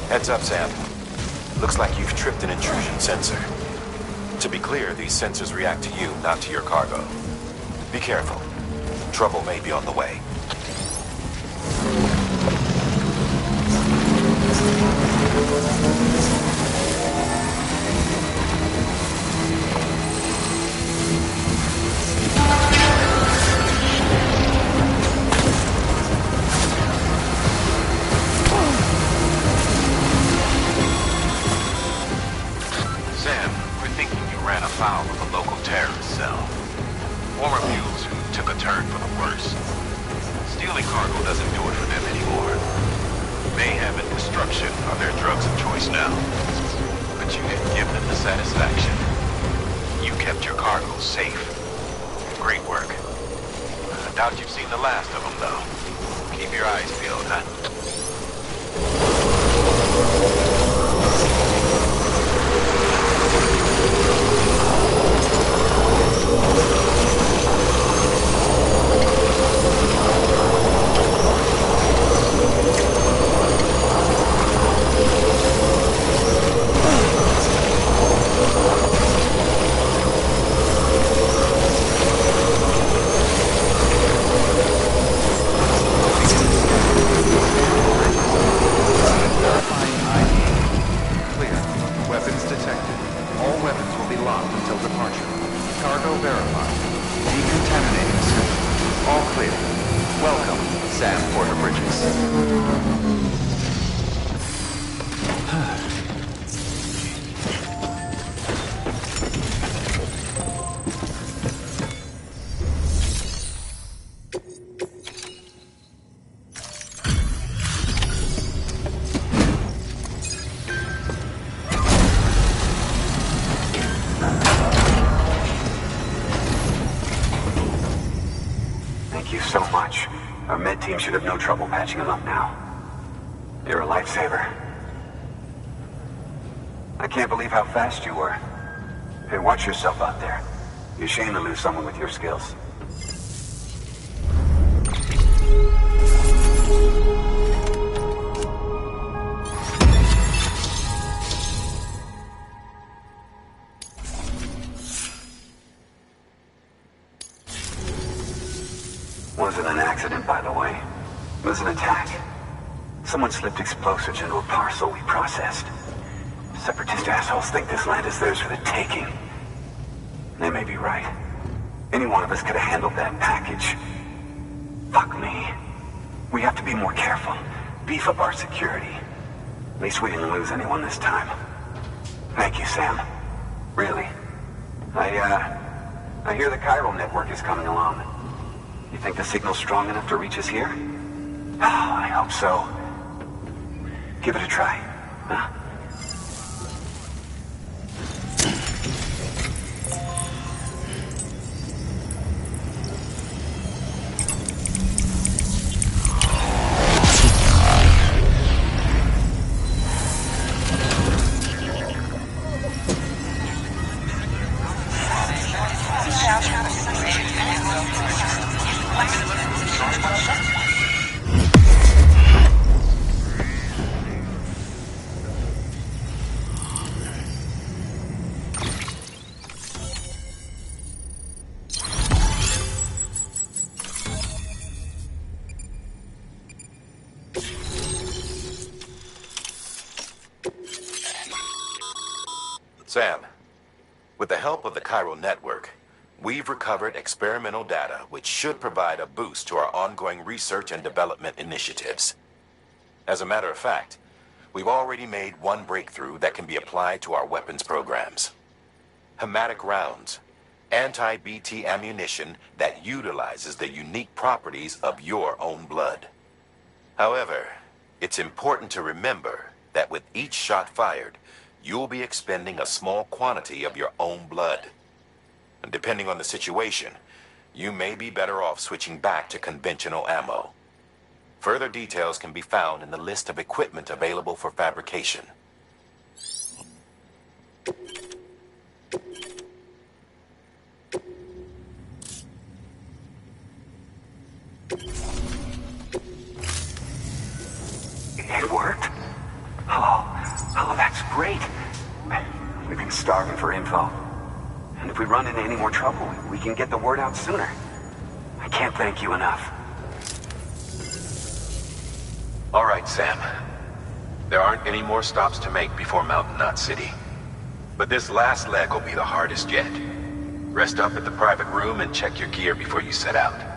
Heads up, Sam. Looks like you've tripped an intrusion sensor. To be clear, these sensors react to you, not to your cargo. Be careful. Trouble may be on the way. Sam, we're thinking you ran afoul of a local terrorist cell. Former mules who took a turn for the worse. Stealing cargo doesn't do it for them anymore. Mayhem and destruction are their drugs of choice now. But you didn't give them the satisfaction. You kept your cargo safe. Great work. I doubt you've seen the last of them, though. Keep your eyes peeled, huh? Our med team should have no trouble patching him up now. You're a lifesaver. I can't believe how fast you were. Hey, watch yourself out there. You're ashamed to lose someone with your skills. Wasn't an accident, by the way. It was an attack. Someone slipped explosives into a parcel we processed. Separatist assholes think this land is theirs for the taking. They may be right. Any one of us could have handled that package. Fuck me. We have to be more careful. Beef up our security. At least we didn't lose anyone this time. Thank you, Sam. Really. I hear the chiral network is coming along. You think the signal's strong enough to reach us here? Oh, I hope so. Give it a try, huh? Sam, with the help of the chiral network, we've recovered experimental data which should provide a boost to our ongoing research and development initiatives. As a matter of fact, we've already made one breakthrough that can be applied to our weapons programs. Hematic rounds, anti-BT ammunition that utilizes the unique properties of your own blood. However, it's important to remember that with each shot fired, you'll be expending a small quantity of your own blood. And depending on the situation, you may be better off switching back to conventional ammo. Further details can be found in the list of equipment available for fabrication. It worked? Oh. great. We've been starving for info. And if we run into any more trouble, we can get the word out sooner. I can't thank you enough. All right, Sam. There aren't any more stops to make before Mountain Knot City. But this last leg will be the hardest yet. Rest up at the private room and check your gear before you set out.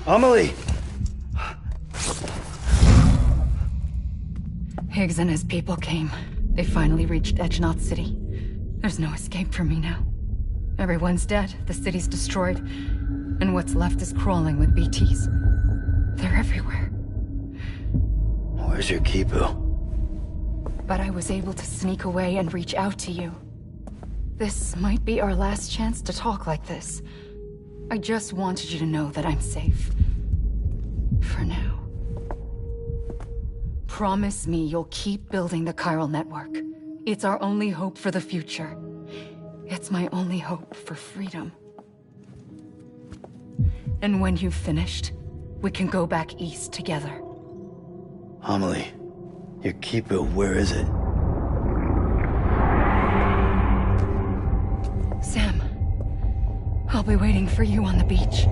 Amelie! Higgs and his people came. They finally reached Knot City. There's no escape for me now. Everyone's dead, the city's destroyed, and what's left is crawling with BTs. They're everywhere. Where's your Kipu? But I was able to sneak away and reach out to you. This might be our last chance to talk like this. I just wanted you to know that I'm safe. For now. Promise me you'll keep building the chiral network. It's our only hope for the future. It's my only hope for freedom. And when you've finished, we can go back east together. Amelie, your Kipu, where is it? Sam, I'll be waiting for you on the beach.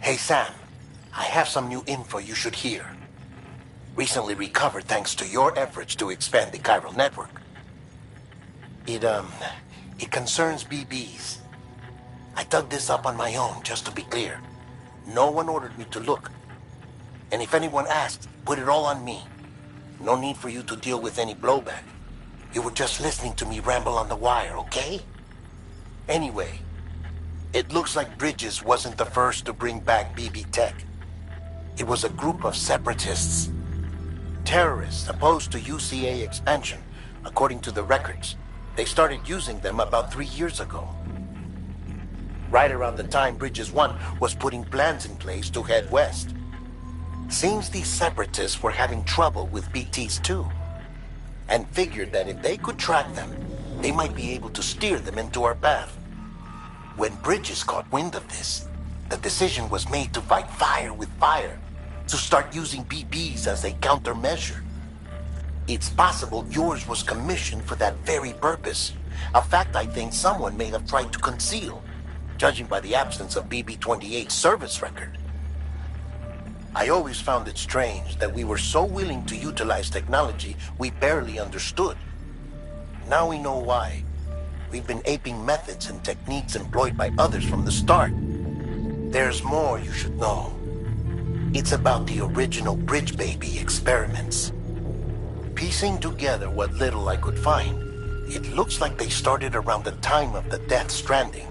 Hey Sam, I have some new info you should hear. Recently recovered thanks to your efforts to expand the chiral network. It concerns BBs. I dug this up on my own, just to be clear. No one ordered me to look. And if anyone asks, put it all on me. No need for you to deal with any blowback. You were just listening to me ramble on the wire, okay? Anyway, it looks like Bridges wasn't the first to bring back BB Tech. It was a group of separatists. terrorists opposed to UCA expansion, according to the records. They started using them about 3 years ago. Right around the time Bridges 1 was putting plans in place to head west. Seems these separatists were having trouble with BTs too, and figured that if they could track them, they might be able to steer them into our path. When Bridges caught wind of this, the decision was made to fight fire with fire, to start using BBs as a countermeasure. It's possible yours was commissioned for that very purpose, a fact I think someone may have tried to conceal, judging by the absence of BB-28's service record. I always found it strange that we were so willing to utilize technology we barely understood. Now we know why. We've been aping methods and techniques employed by others from the start. There's more you should know. It's about the original Bridge Baby experiments. Piecing together what little I could find, it looks like they started around the time of the Death Stranding.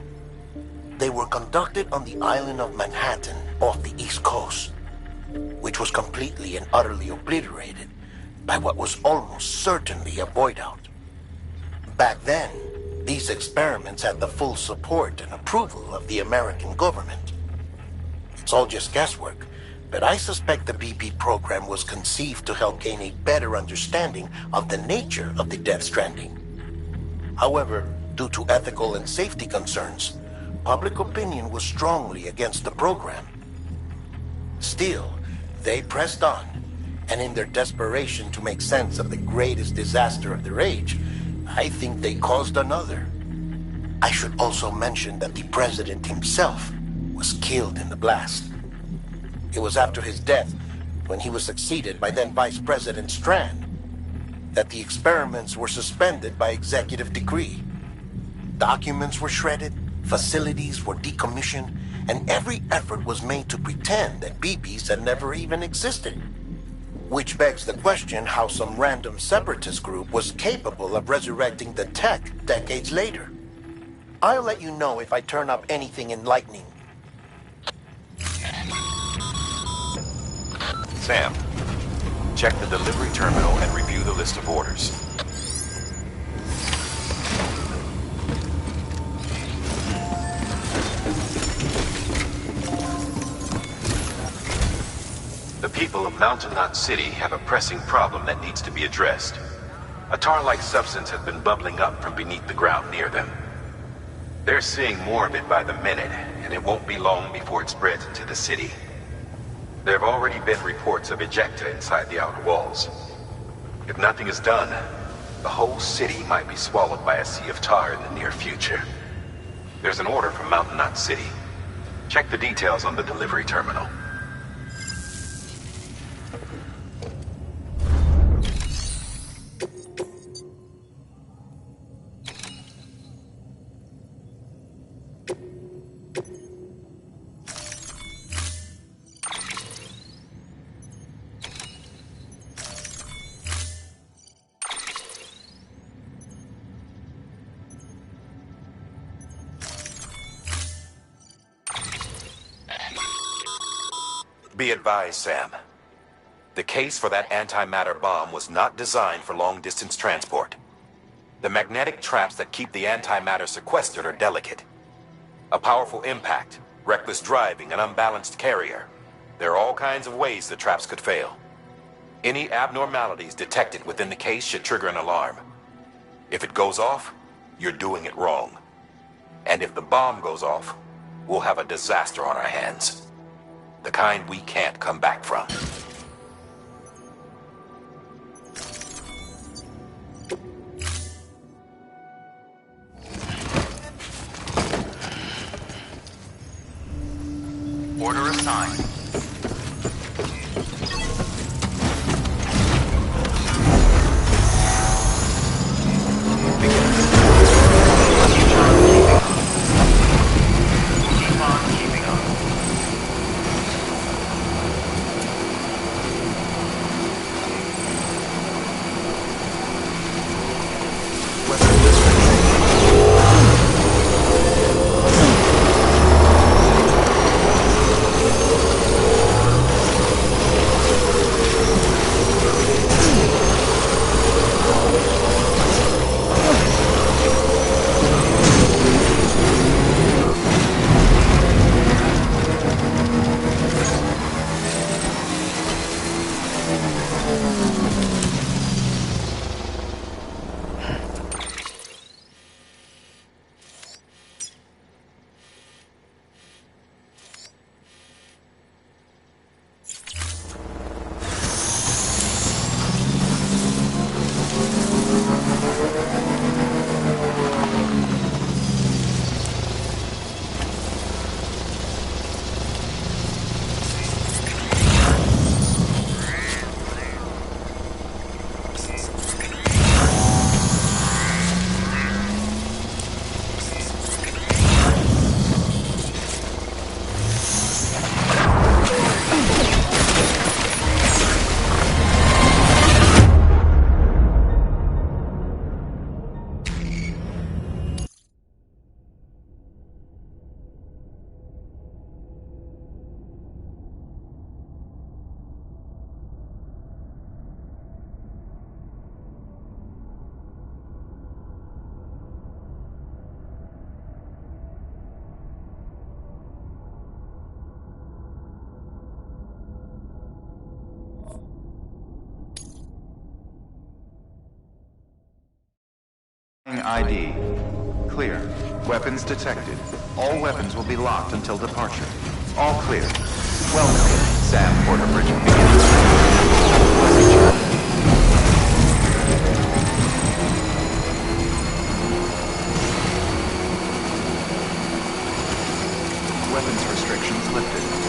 They were conducted on the island of Manhattan off the East Coast, which was completely and utterly obliterated by what was almost certainly a void-out. Back then, these experiments had the full support and approval of the American government. It's all just guesswork, but I suspect the BB program was conceived to help gain a better understanding of the nature of the Death Stranding. However, due to ethical and safety concerns, public opinion was strongly against the program. Still, they pressed on, and in their desperation to make sense of the greatest disaster of their age, I think they caused another. I should also mention that the president himself was killed in the blast. It was after his death, when he was succeeded by then Vice President Strand, that the experiments were suspended by executive decree. Documents were shredded, facilities were decommissioned, and every effort was made to pretend that BBs had never even existed. Which begs the question how some random separatist group was capable of resurrecting the tech decades later. I'll let you know if I turn up anything enlightening. Sam, check the delivery terminal and review the list of orders. The people of Mountain Knot City have a pressing problem that needs to be addressed. A tar-like substance has been bubbling up from beneath the ground near them. They're seeing more of it by the minute, and it won't be long before it spreads into the city. There have already been reports of ejecta inside the outer walls. If nothing is done, the whole city might be swallowed by a sea of tar in the near future. There's an order from Mountain Knot City. Check the details on the delivery terminal. Be advised, Sam. The case for that antimatter bomb was not designed for long-distance transport. The magnetic traps that keep the antimatter sequestered are delicate. A powerful impact, reckless driving, an unbalanced carrier. There are all kinds of ways the traps could fail. Any abnormalities detected within the case should trigger an alarm. If it goes off, you're doing it wrong. And if the bomb goes off, we'll have a disaster on our hands. The kind we can't come back from. Order assigned. Keep on keeping on. ID. Clear. Weapons detected. All weapons will be locked until departure. All clear. Welcome, Sam Porterbridge. Weapons restrictions lifted.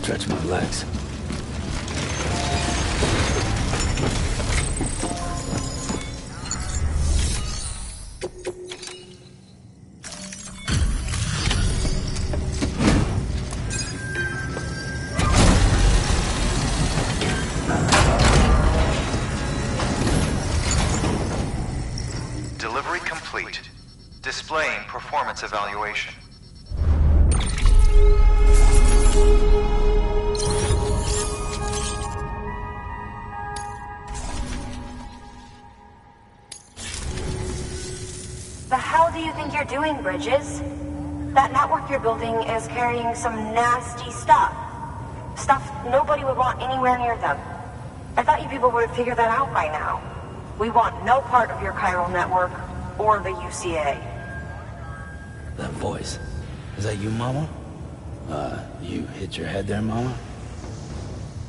stretch my legs. Delivery complete. Displaying performance evaluation. The hell do you think you're doing, Bridges? That network you're building is carrying some nasty stuff. Stuff nobody would want anywhere near them. I thought you people would have figured that out by now. We want no part of your chiral network or the UCA. That voice. Is that you, Mama? You hit your head there, Mama?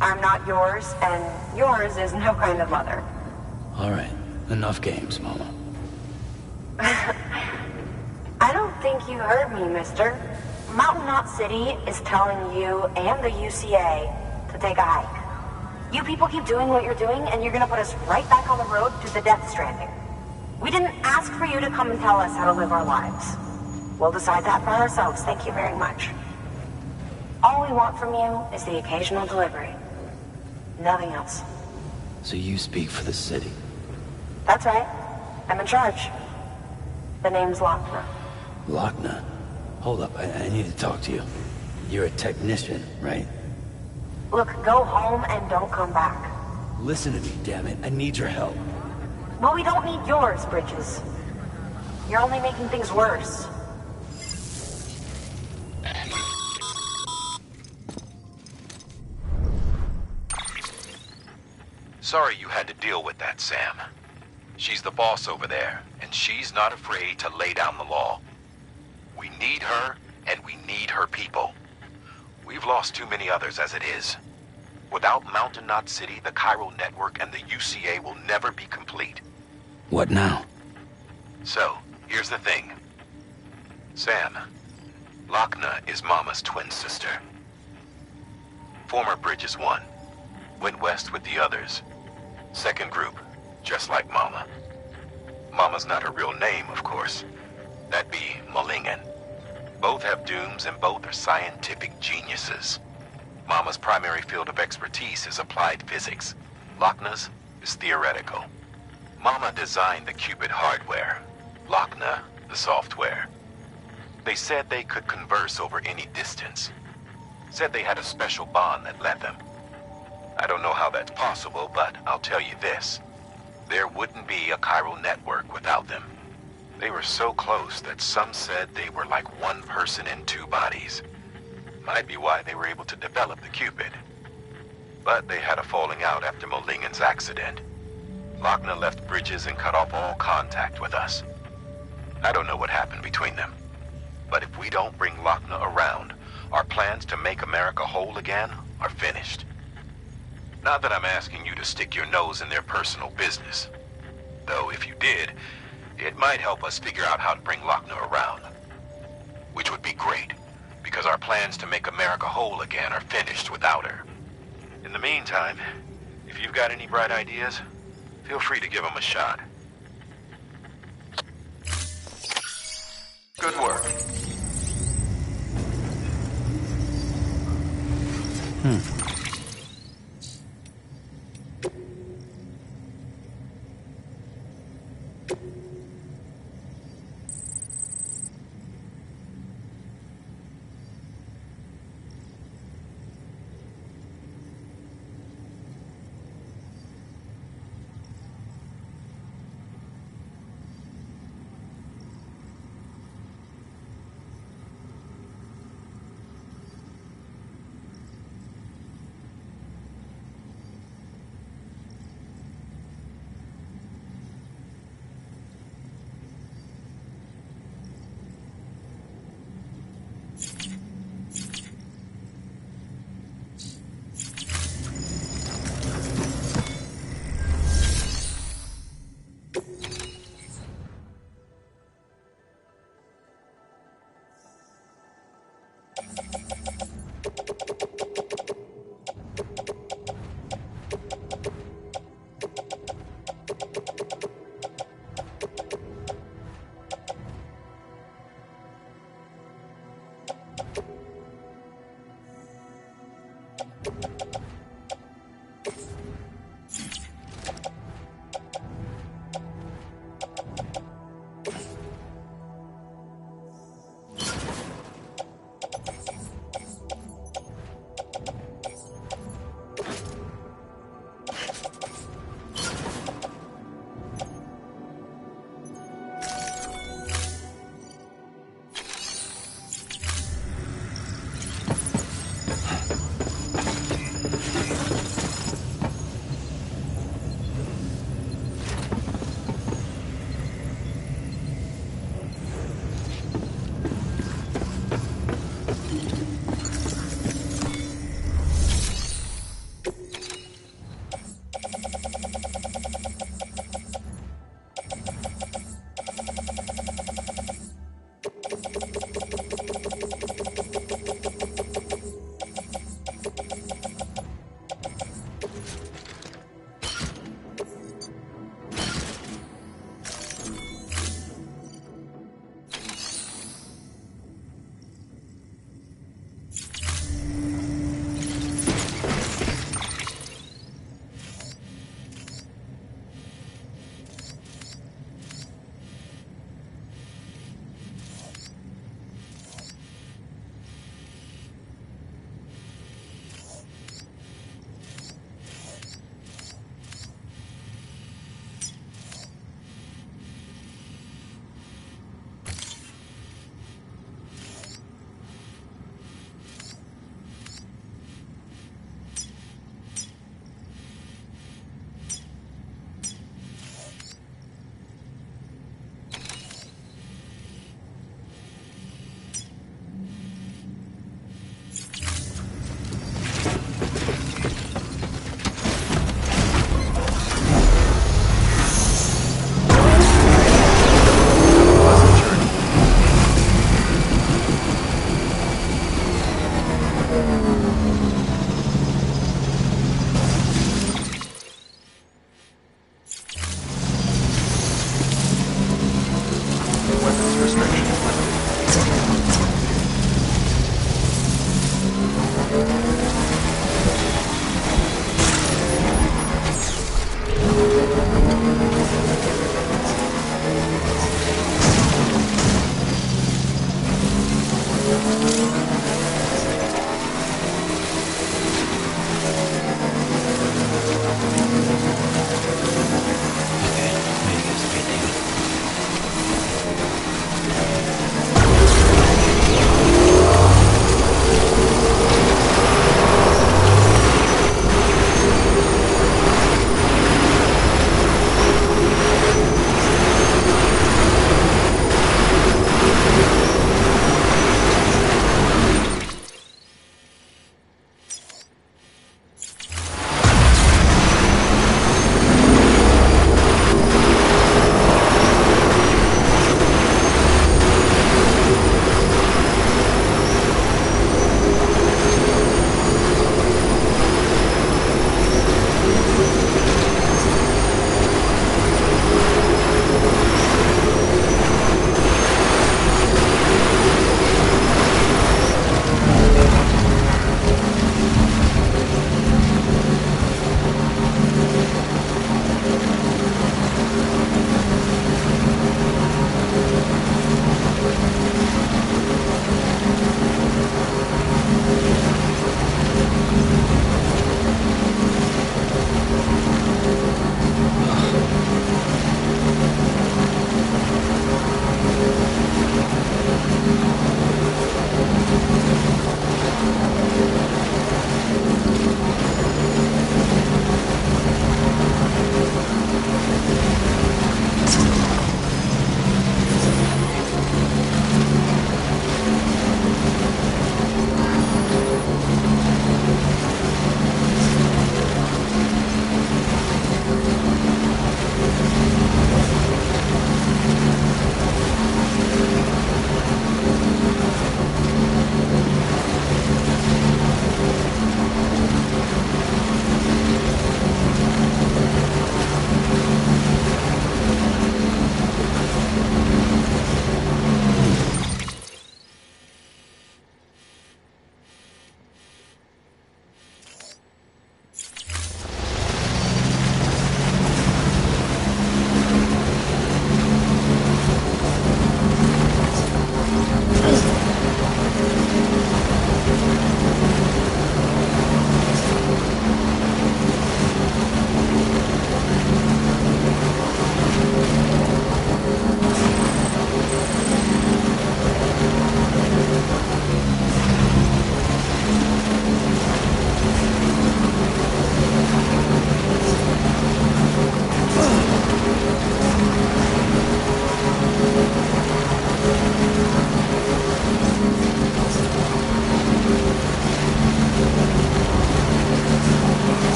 I'm not yours, and yours is no kind of mother. All right. Enough games, Mama. I don't think you heard me, mister. Mountain Knot City is telling you and the UCA to take a hike. You people keep doing what you're doing, and you're gonna put us right back on the road to the Death Stranding. We didn't ask for you to come and tell us how to live our lives. We'll decide that for ourselves, thank you very much. All we want from you is the occasional delivery. Nothing else. So you speak for the city? That's right. I'm in charge. The name's Lochner. Lochner? Hold up, I need to talk to you. You're a technician, right? Look, go home and don't come back. Listen to me, damn it. I need your help. Well, we don't need yours, Bridges. You're only making things worse. Sorry you had to deal with that, Sam. She's the boss over there, and she's not afraid to lay down the law. We need her, and we need her people. We've lost too many others as it is. Without Mountain Knot City, the chiral network, and the UCA will never be complete. What now? So, here's the thing. Sam, Lochner is Mama's twin sister. Former Bridges 1. Went west with the others. Second group, just like Mama. Mama's not her real name, of course. That'd be Malingen. Both have dooms and both are scientific geniuses. Mama's primary field of expertise is applied physics. Lochner's is theoretical. Mama designed the Cupid hardware. Lochner, the software. They said they could converse over any distance. Said they had a special bond that led them. I don't know how that's possible, but I'll tell you this. There wouldn't be a chiral network without them. They were so close that some said they were like one person in two bodies. Might be why they were able to develop the Cupid. But they had a falling out after Molingen's accident. Lochner left Bridges and cut off all contact with us. I don't know what happened between them. But if we don't bring Lochner around, our plans to make America whole again are finished. Not that I'm asking you to stick your nose in their personal business. Though if you did, it might help us figure out how to bring Lochner around. Which would be great, because our plans to make America whole again are finished without her. In the meantime, if you've got any bright ideas, feel free to give them a shot. Good work.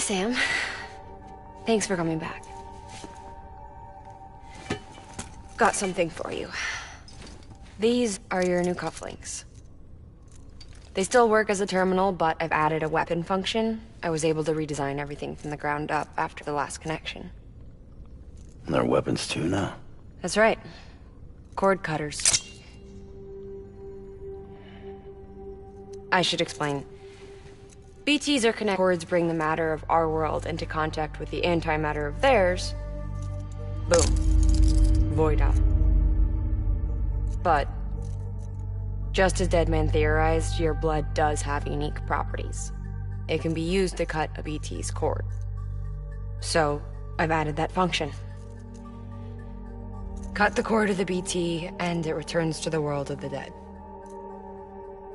Sam. Thanks for coming back. Got something for you. These are your new cufflinks. They still work as a terminal, but I've added a weapon function. I was able to redesign everything from the ground up after the last connection. They're weapons too now. That's right. Cord cutters. I should explain. BTs are connected. Cords bring the matter of our world into contact with the antimatter of theirs. Boom. Void out. But, just as Deadman theorized, your blood does have unique properties. It can be used to cut a BT's cord. So, I've added that function. Cut the cord of the BT, and it returns to the world of the dead.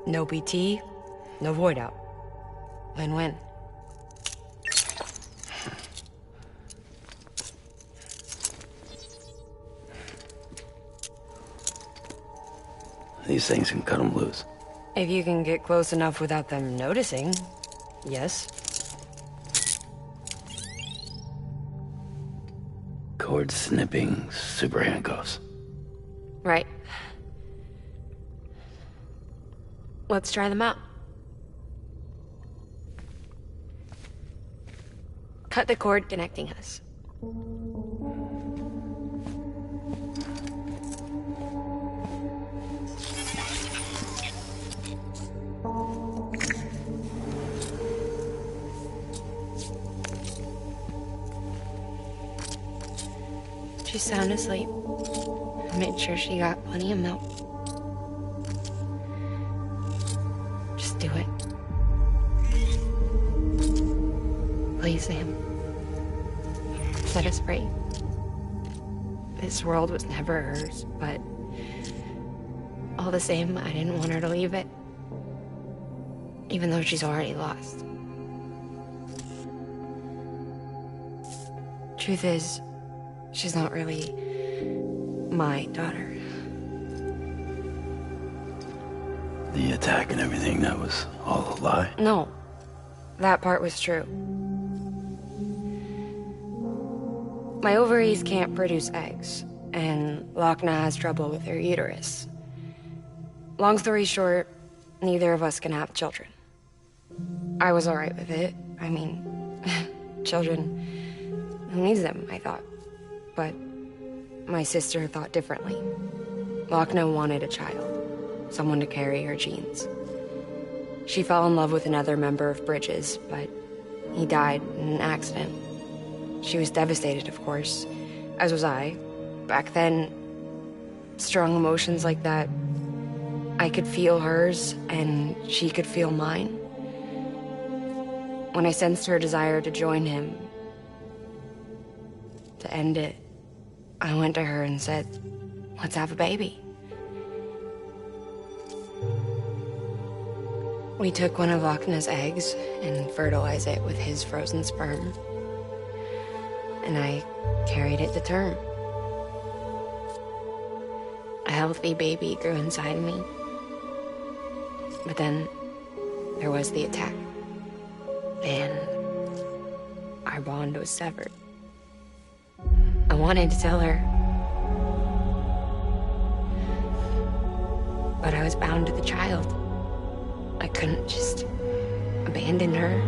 No BT, no void out. Win-win. These things can cut them loose. If you can get close enough without them noticing, yes. Cord snipping super handcuffs. Right. Let's try them out. Cut the cord connecting us. She's sound asleep. I made sure she got plenty of milk. Just do it. Please, Sam. Set us free. This world was never hers, but all the same, I didn't want her to leave it. Even though she's already lost. Truth is, she's not really my daughter. The attack and everything, that was all a lie? No, that part was true. My ovaries can't produce eggs, and Lochna has trouble with her uterus. Long story short, neither of us can have children. I was alright with it. I mean, children, who needs them, I thought. But my sister thought differently. Lochna wanted a child, someone to carry her genes. She fell in love with another member of Bridges, but he died in an accident. She was devastated, of course, as was I. Back then, strong emotions like that, I could feel hers, and she could feel mine. When I sensed her desire to join him, to end it, I went to her and said, let's have a baby. We took one of Lochna's eggs and fertilized it with his frozen sperm. And I carried it to term. A healthy baby grew inside me. But then there was the attack. And our bond was severed. I wanted to tell her. But I was bound to the child. I couldn't just abandon her.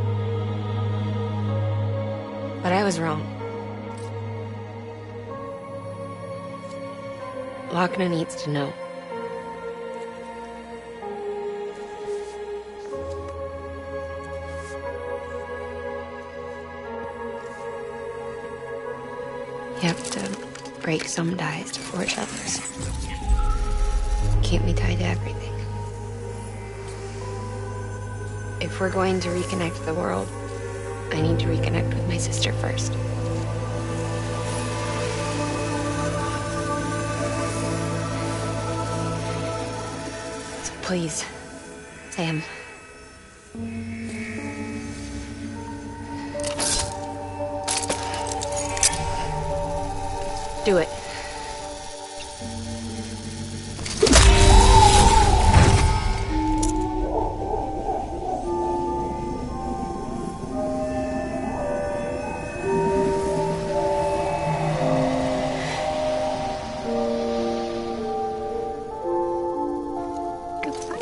But I was wrong. Lochna needs to know. You have to break some ties to forge others. Can't be tied to everything. If we're going to reconnect the world, I need to reconnect with my sister first. So please, Sam. Do it.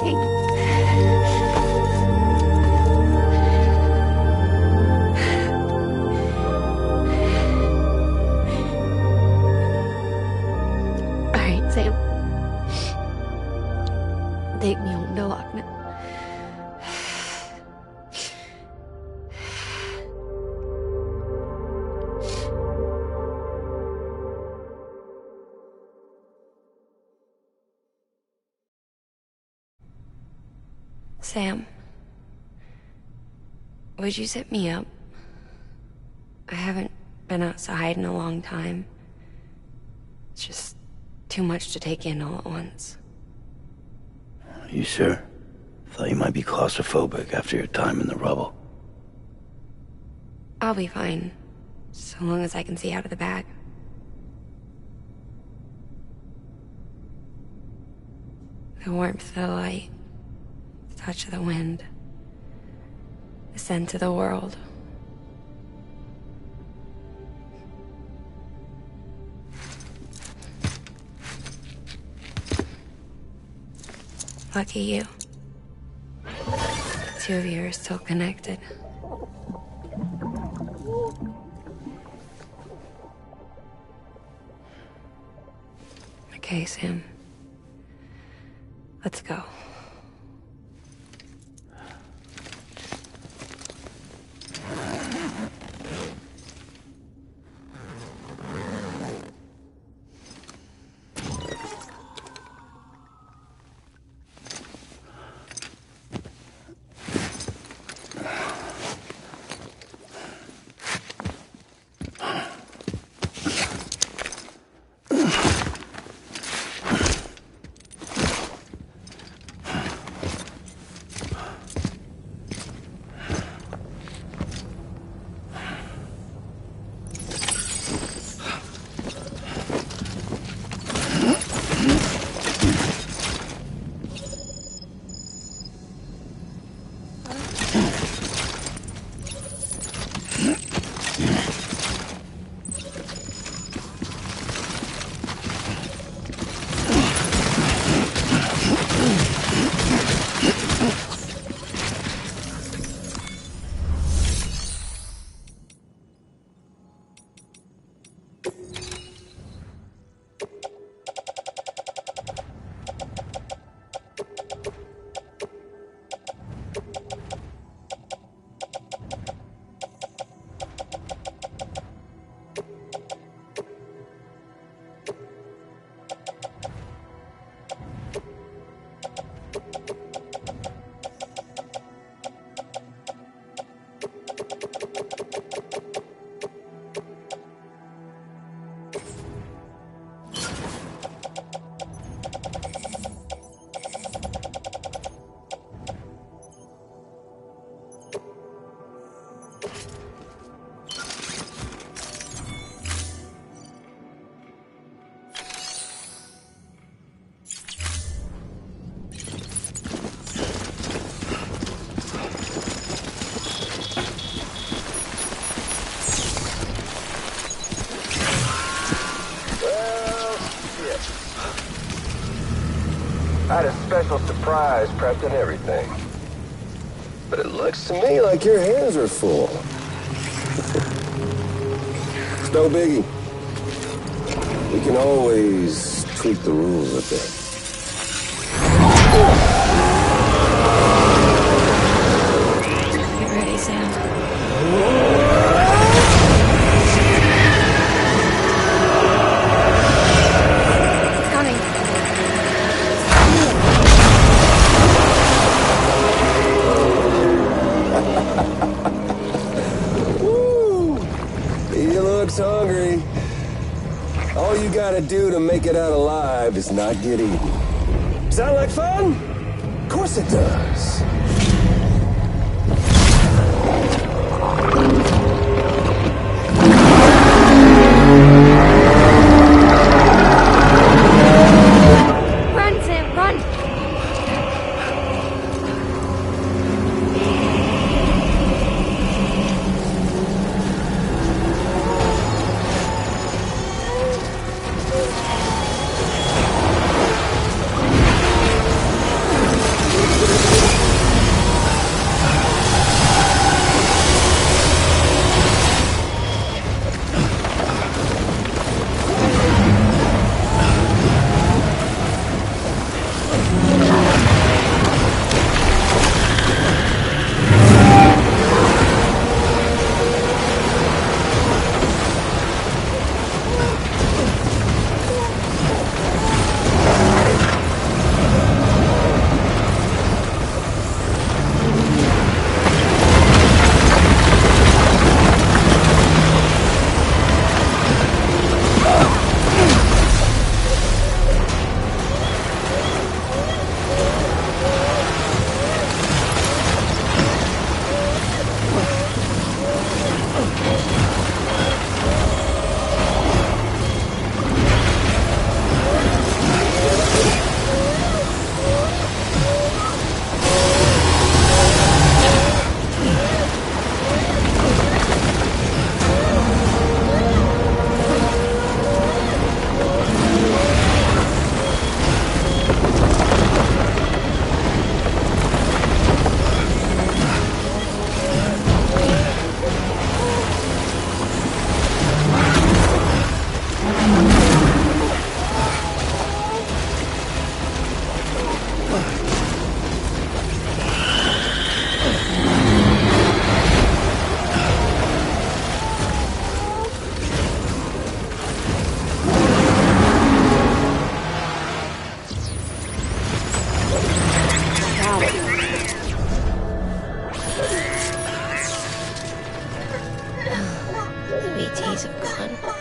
Alright, Sam. Take me home to Lochner. Sam, would you sit me up? I haven't been outside in a long time. It's just too much to take in all at once. You sure? Thought you might be claustrophobic after your time in the rubble. I'll be fine, so long as I can see out of the bag. The warmth of the light, the touch of the wind, the scent of the world. Lucky you. The two of you are still connected. Okay, Sam. Let's go. I had a special surprise prepped and everything. But it looks to me like your hands are full. It's no biggie. We can always tweak the rules a bit. Get ready, Sam. It's coming. Woo! He looks hungry. All you gotta do to make it out alive is not get eaten. Sound like fun? Of course it does. Run, Sam, run! out of here. The BTs have gone.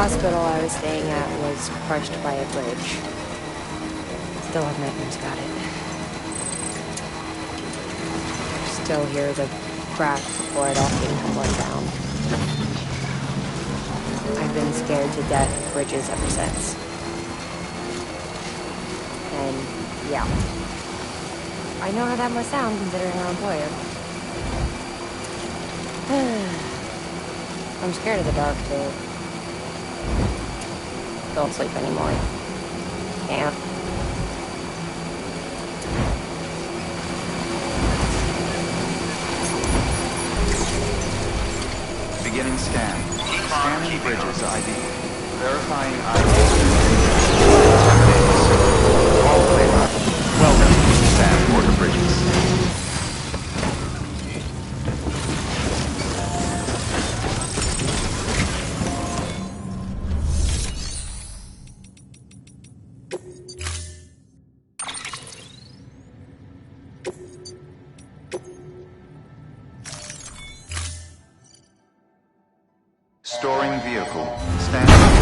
hospital I was staying at was crushed by a bridge. Still have nightmares about it. Still hear the crack before it all came tumbling down. I've been scared to death of bridges ever since. And yeah, I know how that must sound considering our employer. I'm scared of the dark too. Don't sleep anymore. Can't. Beginning scan. Scanning bridges ID. Verifying ID. All clear. Welcome to Sand Border Bridges. Storing vehicle. Stand by.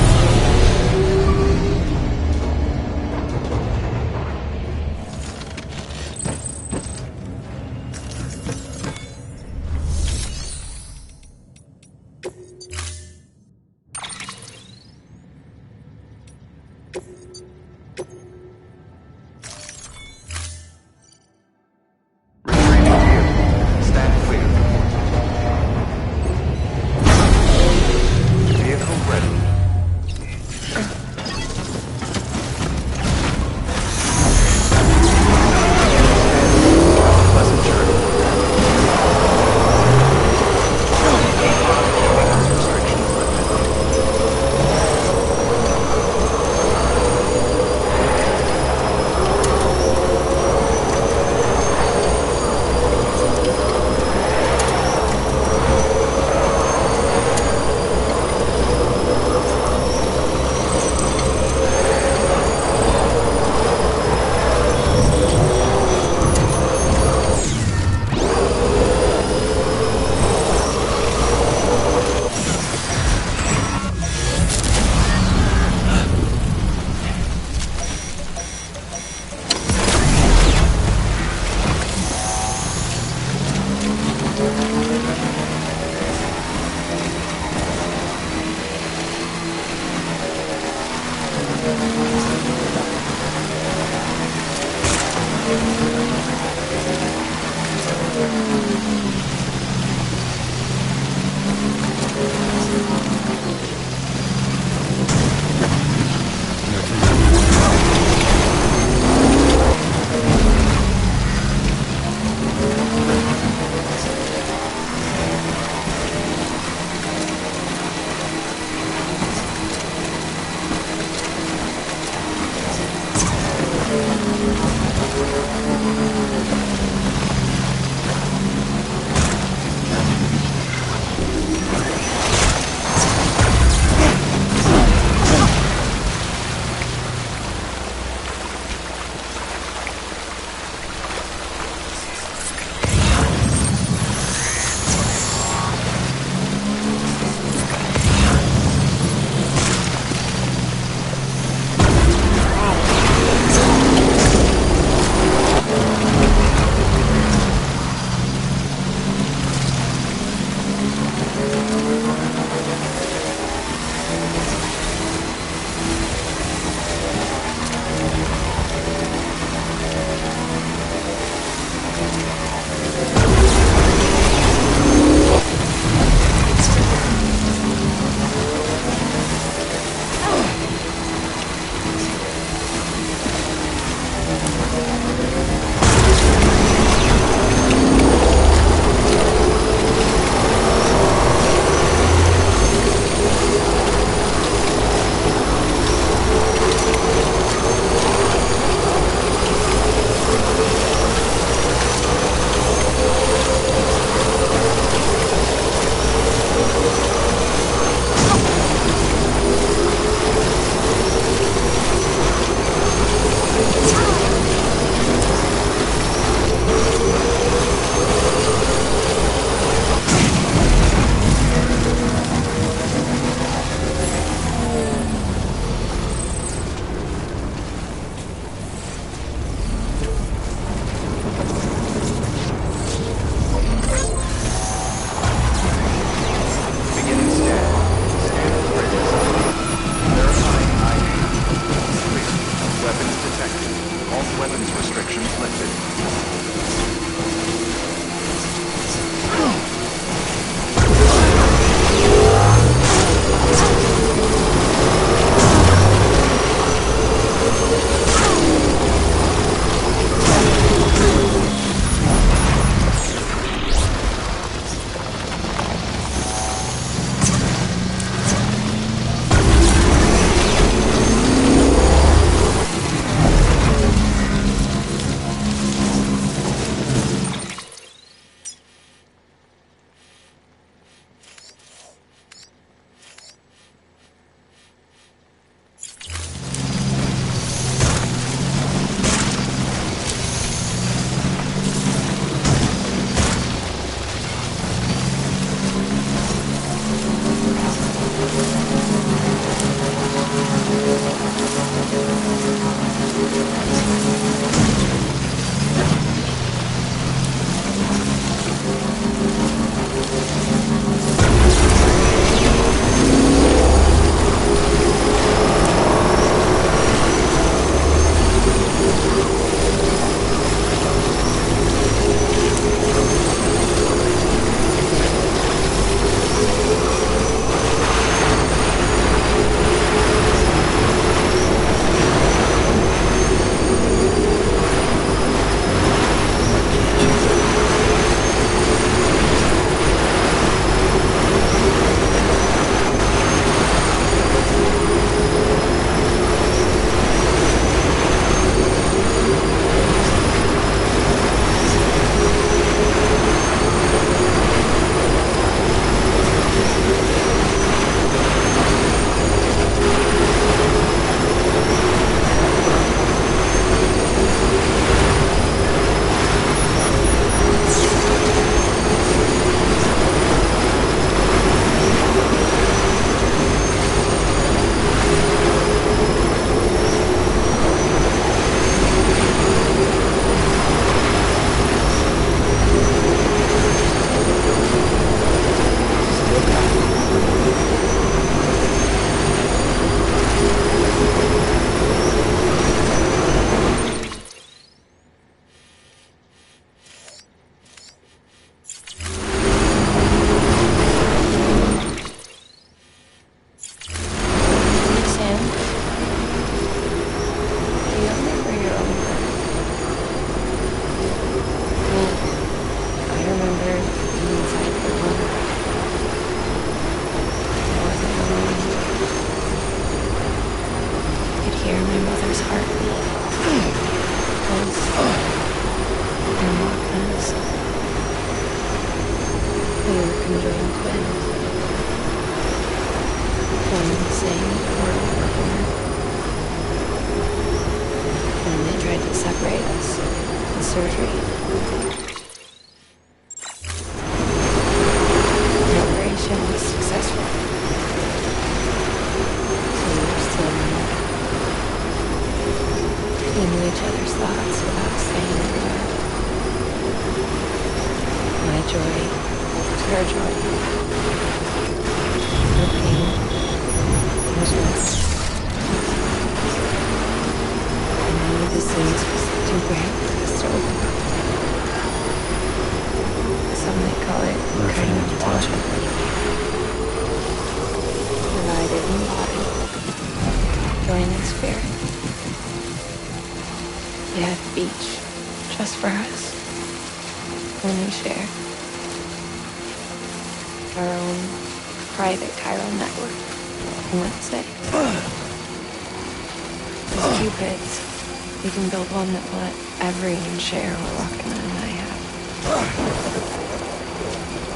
One that will let everyone share what Rockman and I have.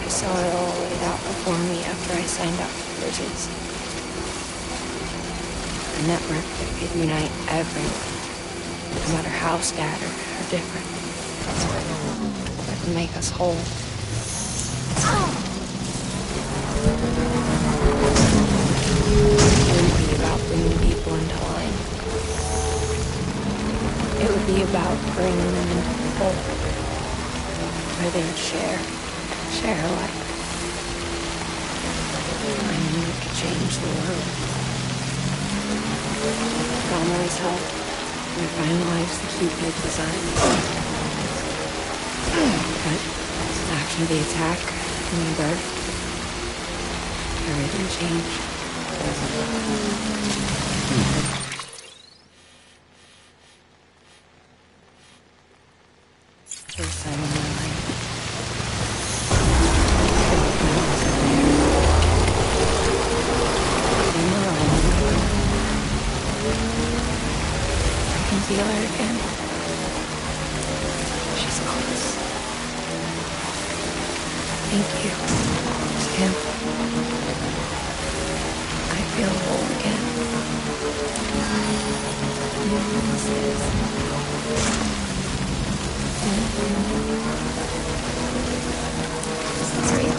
I saw it all laid out before me after I signed up for Bridges. A network that could unite everyone, no matter how scattered or different. That would make us whole. It wouldn't be about bringing people into line. It would be about bringing them into the fold, where they would share alike. I knew it could change the world. Gomery's help, we finalized the Cupid design. But after the attack and the birth, everything changed. First time in my life. I can feel her again. She's close. Thank you, Sam. I feel whole again. Sorry.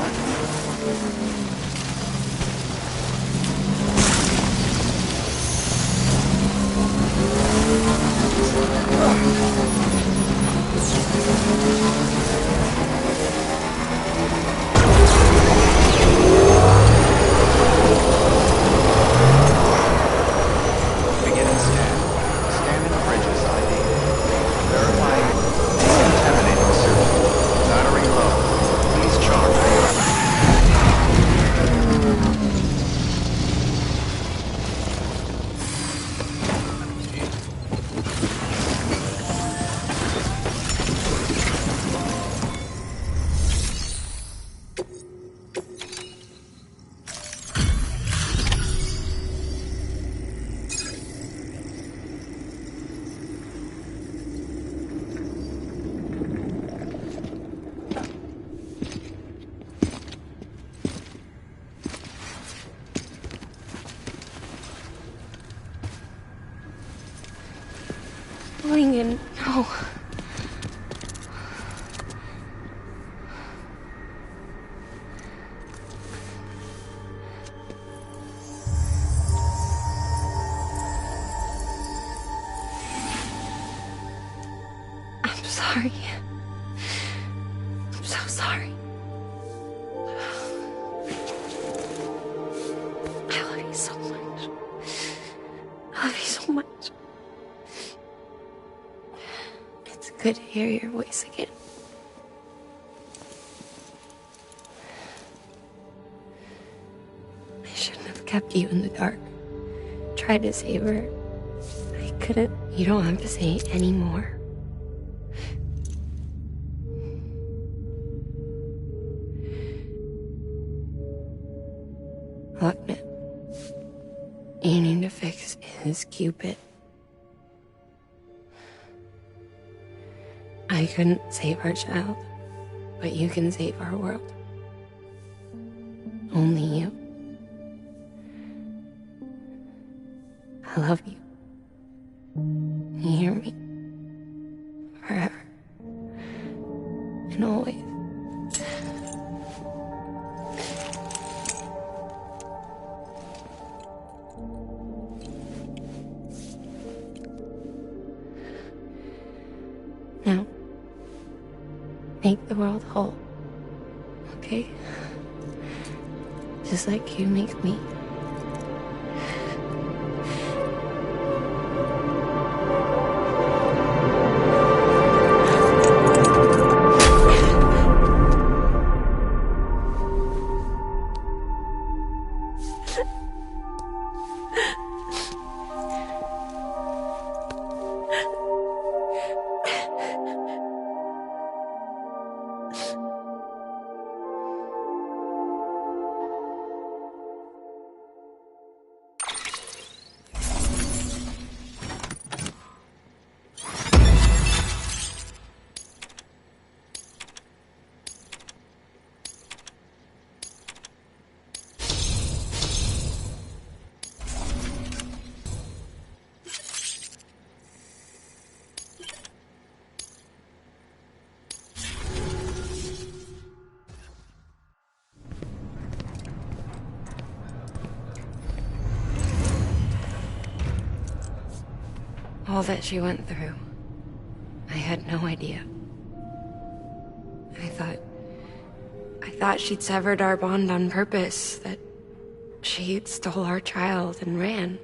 going in. No. I'm sorry. I'm so sorry. I love you so much. I love you so much. It's good to hear your voice again. I shouldn't have kept you in the dark. Tried to save her. I couldn't. You don't have to say any more. Look, man. You need to fix his Cupid. I couldn't save our child, but you can save our world. Only you. I love you. You hear me? Forever. And always. Now, make the world whole, okay? Just like you make me. All that she went through, I had no idea. I thought she'd severed our bond on purpose, that she stole our child and ran.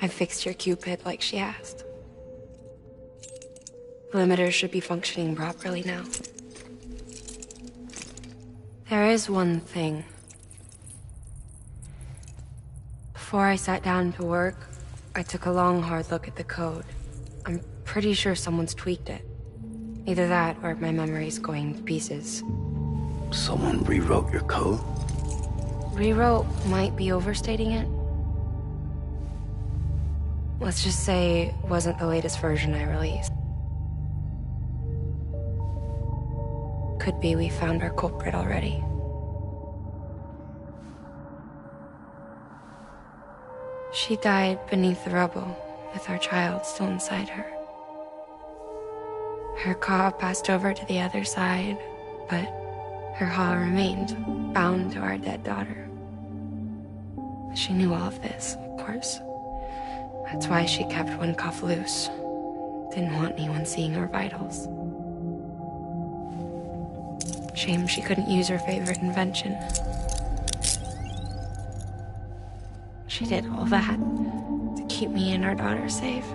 I fixed your Cupid like she asked. The limiter should be functioning properly now. There is one thing. Before I sat down to work, I took a long, hard look at the code. I'm pretty sure someone's tweaked it. Either that, or my memory's going to pieces. Someone rewrote your code? Rewrote might be overstating it. Let's just say it wasn't the latest version I released. Could be we found our culprit already. She died beneath the rubble, with our child still inside her. Her claw passed over to the other side, but her claw remained, bound to our dead daughter. She knew all of this, of course. That's why she kept one cuff loose. Didn't want anyone seeing her vitals. Shame she couldn't use her favorite invention. She did all that to keep me and our daughter safe.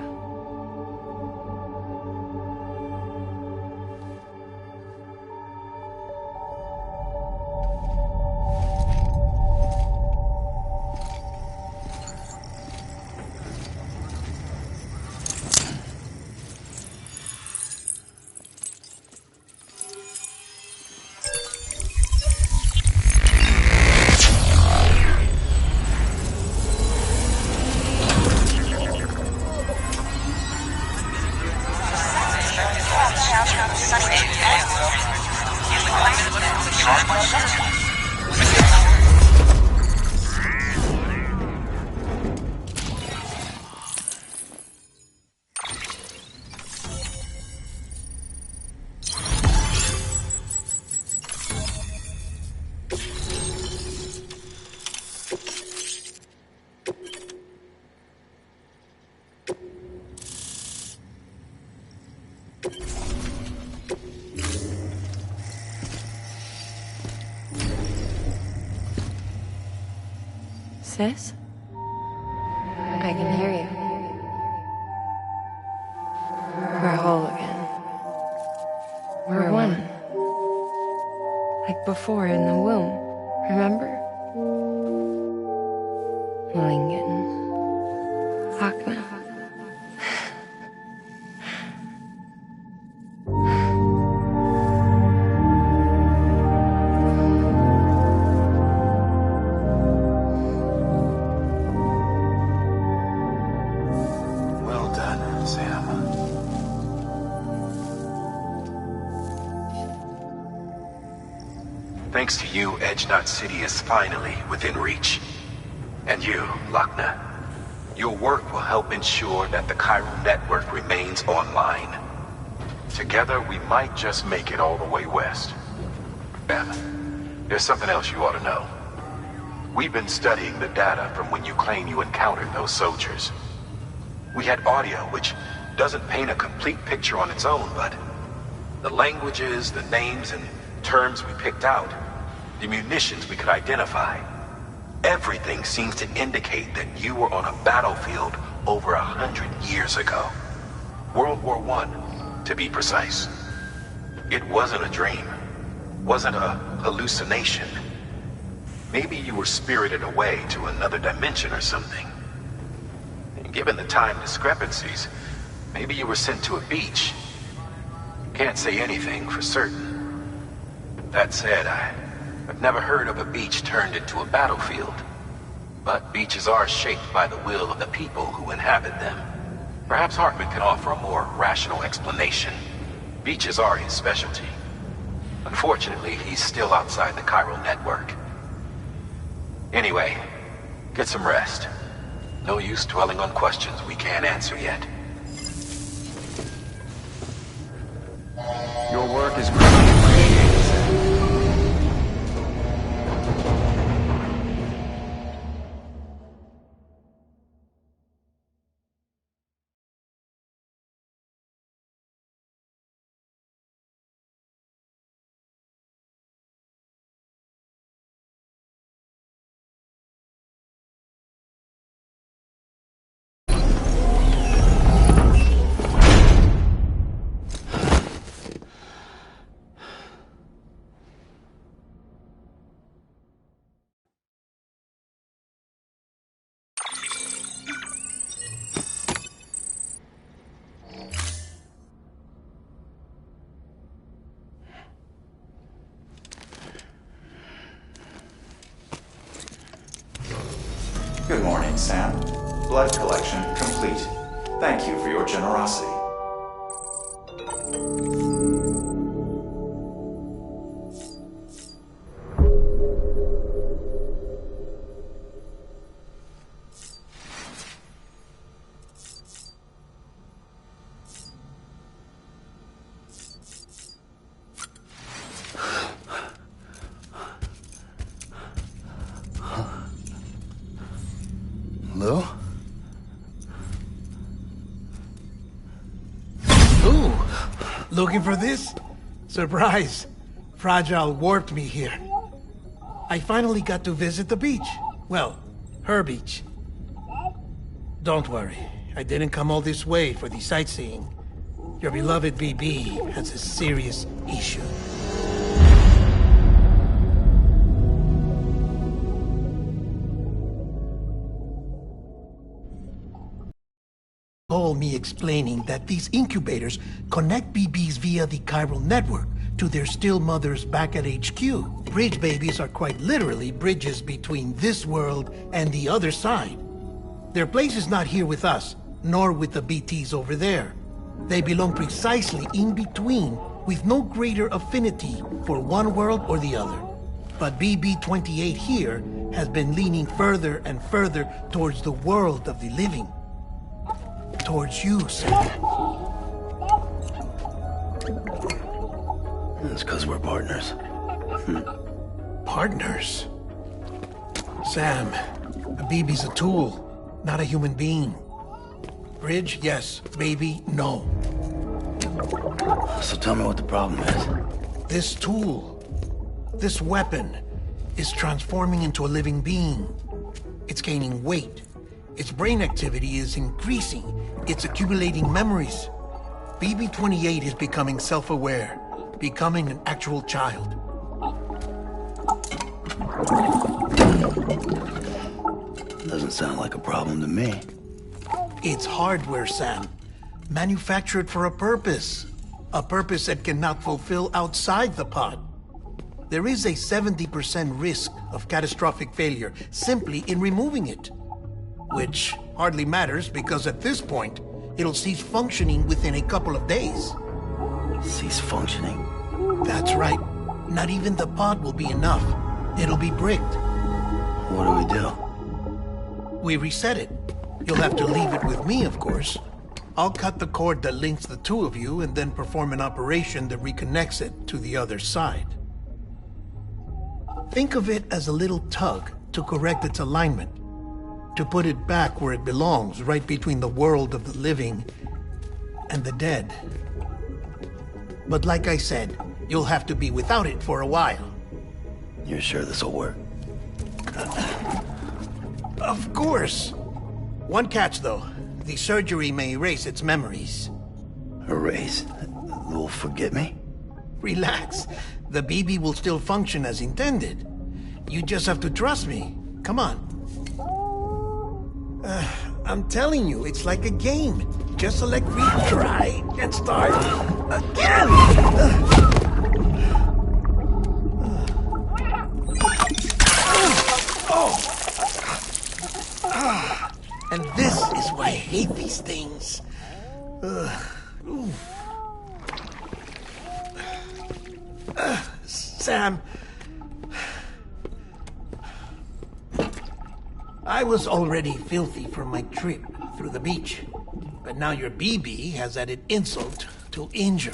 Sis? I can hear you. We're whole again. We're one. Like before in the womb, remember? Lingen. Lochner. Well done, Sam. Thanks to you, Edgenot City is finally within reach. And you, Lochner. Your work will help ensure that the chiral network remains online. Together, we might just make it all the way west. Sam, there's something else you ought to know. We've been studying the data from when you claim you encountered those soldiers. We had audio, which doesn't paint a complete picture on its own, but the languages, the names, and terms we picked out, the munitions we could identify, everything seems to indicate that you were on a battlefield over 100 years ago. World War I, to be precise. It wasn't a dream. Wasn't a hallucination. Maybe you were spirited away to another dimension or something. And given the time discrepancies, maybe you were sent to a beach. Can't say anything for certain. That said, I've never heard of a beach turned into a battlefield. But beaches are shaped by the will of the people who inhabit them. Perhaps Hartman can offer a more rational explanation. Beaches are his specialty. Unfortunately, he's still outside the chiral network. Anyway, get some rest. No use dwelling on questions we can't answer yet. Your work is greatly appreciated, Sam. Good morning, Sam. Blood collection complete. Thank you for your generosity. Lou? Ooh! Looking for this? Surprise! Fragile warped me here. I finally got to visit the beach. Well, her beach. Don't worry, I didn't come all this way for the sightseeing. Your beloved BB has a serious issue. All me explaining that these incubators connect BBs via the chiral network to their still mothers back at HQ. Bridge babies are quite literally bridges between this world and the other side. Their place is not here with us, nor with the BTs over there. They belong precisely in between, with no greater affinity for one world or the other. But BB-28 here has been leaning further and further towards the world of the living. Towards you, Sam. It's because we're partners. Partners? Sam, a BB's a tool, not a human being. Bridge, yes. Baby, no. So tell me what the problem is. This tool, this weapon, is transforming into a living being. It's gaining weight. Its brain activity is increasing. It's accumulating memories. BB-28 is becoming self-aware, becoming an actual child. Doesn't sound like a problem to me. It's hardware, Sam. Manufactured for a purpose. A purpose that cannot fulfill outside the pod. There is a 70% risk of catastrophic failure simply in removing it. Which hardly matters because at this point, it'll cease functioning within a couple of days. Cease functioning? That's right. Not even the pod will be enough. It'll be bricked. What do we do? We reset it. You'll have to leave it with me, of course. I'll cut the cord that links the two of you and then perform an operation that reconnects it to the other side. Think of it as a little tug to correct its alignment, to put it back where it belongs, right between the world of the living and the dead. But like I said, you'll have to be without it for a while. You're sure this'll work? Of course. One catch, though. The surgery may erase its memories. Erase? Will forget me? Relax. The BB will still function as intended. You just have to trust me. Come on. I'm telling you, it's like a game. Just select retry and start again! And this is why I hate these things. Sam, I was already filthy from my trip through the beach, but now your BB has added insult to injury.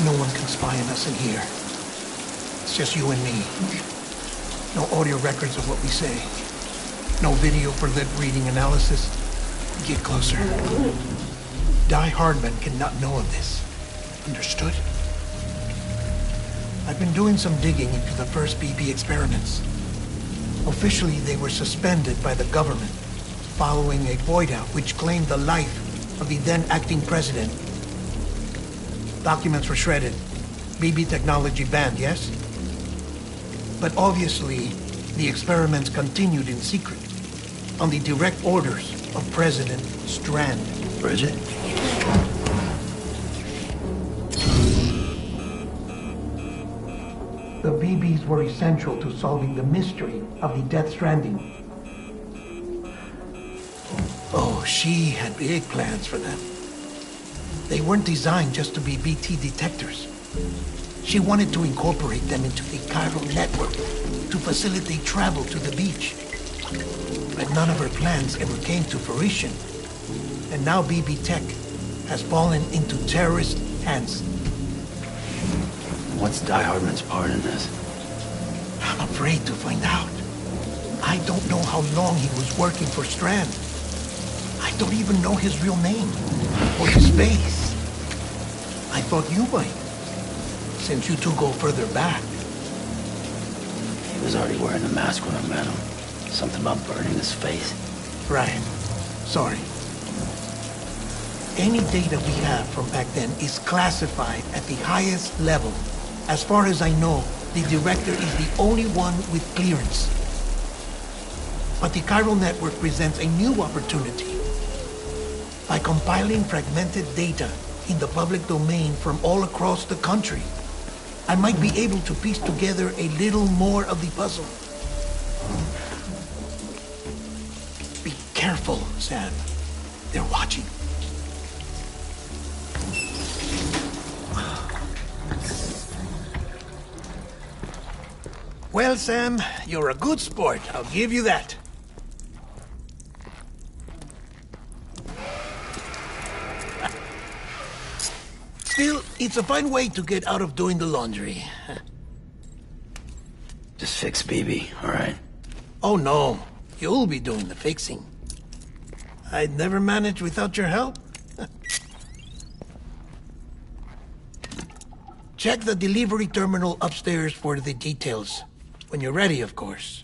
No one can spy on us in here. It's just you and me. No audio records of what we say. No video for lip reading analysis. Get closer. Die Hardman cannot know of this. Understood? I've been doing some digging into the first BB experiments. Officially, they were suspended by the government following a void out which claimed the life of the then acting president. Documents were shredded. BB technology banned, yes? But obviously, the experiments continued in secret, on the direct orders of President Strand. Bridget? The BBs were essential to solving the mystery of the Death Stranding. Oh, she had big plans for them. They weren't designed just to be BT detectors. She wanted to incorporate them into the chiral network to facilitate travel to the beach. But none of her plans ever came to fruition. And now BB Tech has fallen into terrorist hands. What's Die Hardman's part in this? I'm afraid to find out. I don't know how long he was working for Strand. don't even know his real name or his face. I thought you might, since you two go further back. He was already wearing the mask when I met him. Something about burning his face. Right. Sorry. Any data we have from back then is classified at the highest level. As far as I know, the director is the only one with clearance. But the chiral network presents a new opportunity. By compiling fragmented data in the public domain from all across the country, I might be able to piece together a little more of the puzzle. Be careful, Sam. They're watching. Well, Sam, you're a good sport. I'll give you that. Still, it's a fine way to get out of doing the laundry. Just fix BB, all right? Oh, no. You'll be doing the fixing. I'd never manage without your help. Check the delivery terminal upstairs for the details. When you're ready, of course.